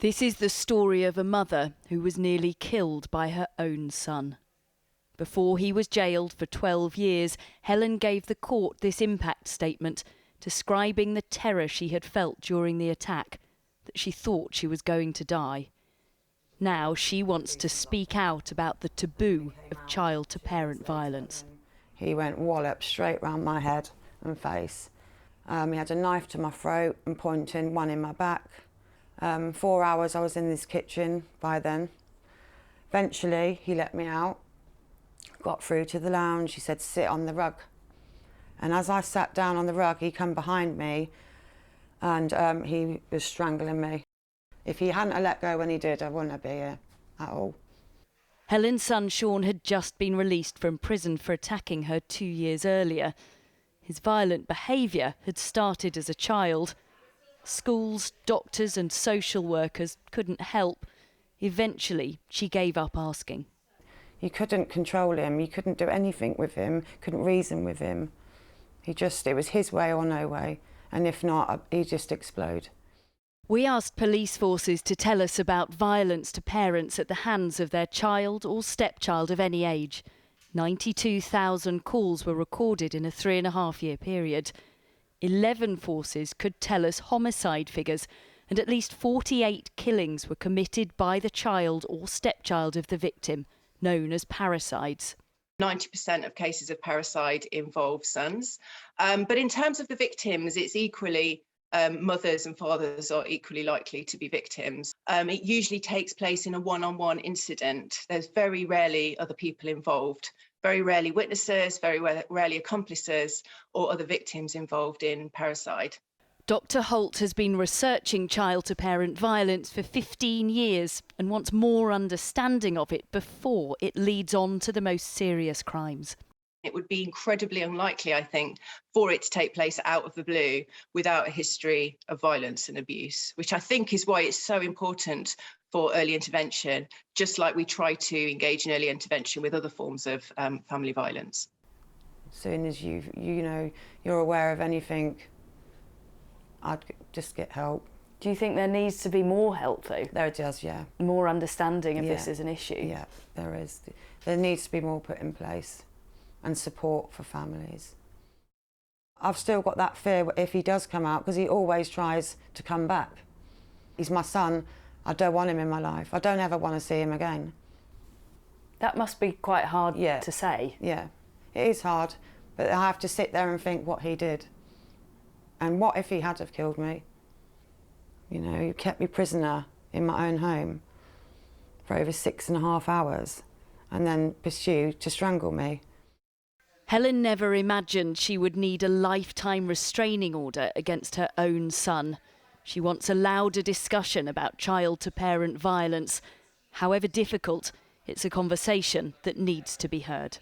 This is the story of a mother who was nearly killed by her own son. Before he was jailed for 12 years, Helen gave the court this impact statement, describing the terror she had felt during the attack, that she thought she was going to die. Now she wants to speak out about the taboo of child-to-parent violence. He went wallop straight round my head and face. He had a knife to my throat and pointing, one in my back. 4 hours I was in this kitchen by then. Eventually he let me out, got through to the lounge. He said, sit on the rug. And as I sat down on the rug, he come behind me and he was strangling me. If he hadn't let go when he did, I wouldn't be here at all. Helen's son Sean had just been released from prison for attacking her 2 years earlier. His violent behaviour had started as a child. Schools, doctors and social workers couldn't help. Eventually, she gave up asking. You couldn't control him, you couldn't do anything with him, couldn't reason with him. It was his way or no way, and if not, he'd just explode. We asked police forces to tell us about violence to parents at the hands of their child or stepchild of any age. 92,000 calls were recorded in a 3.5-year period. 11 forces could tell us homicide figures, and at least 48 killings were committed by the child or stepchild of the victim, known as parricides. 90% of cases of parricide involve sons. But in terms of the victims, it's equally mothers and fathers are equally likely to be victims. It usually takes place in a one-on-one incident. There's very rarely other people involved, very rarely witnesses, very rarely accomplices or other victims involved in parricide. Dr. Holt has been researching child-to-parent violence for 15 years and wants more understanding of it before it leads on to the most serious crimes. It would be incredibly unlikely, I think, for it to take place out of the blue without a history of violence and abuse, which I think is why it's so important for early intervention, just like we try to engage in early intervention with other forms of family violence. As soon as you're aware of anything, I'd just get help. Do you think there needs to be more help, though? There does, yeah. More understanding of this as an issue? Yeah, there is. There needs to be more put in place and support for families. I've still got that fear if he does come out, because he always tries to come back. He's my son. I don't want him in my life. I don't ever want to see him again. That must be quite hard to say. Yeah, it is hard, but I have to sit there and think what he did. And what if he had have killed me? You know, he kept me prisoner in my own home for over 6.5 hours and then pursued to strangle me. Helen never imagined she would need a lifetime restraining order against her own son. She wants a louder discussion about child-to-parent violence. However difficult, it's a conversation that needs to be heard.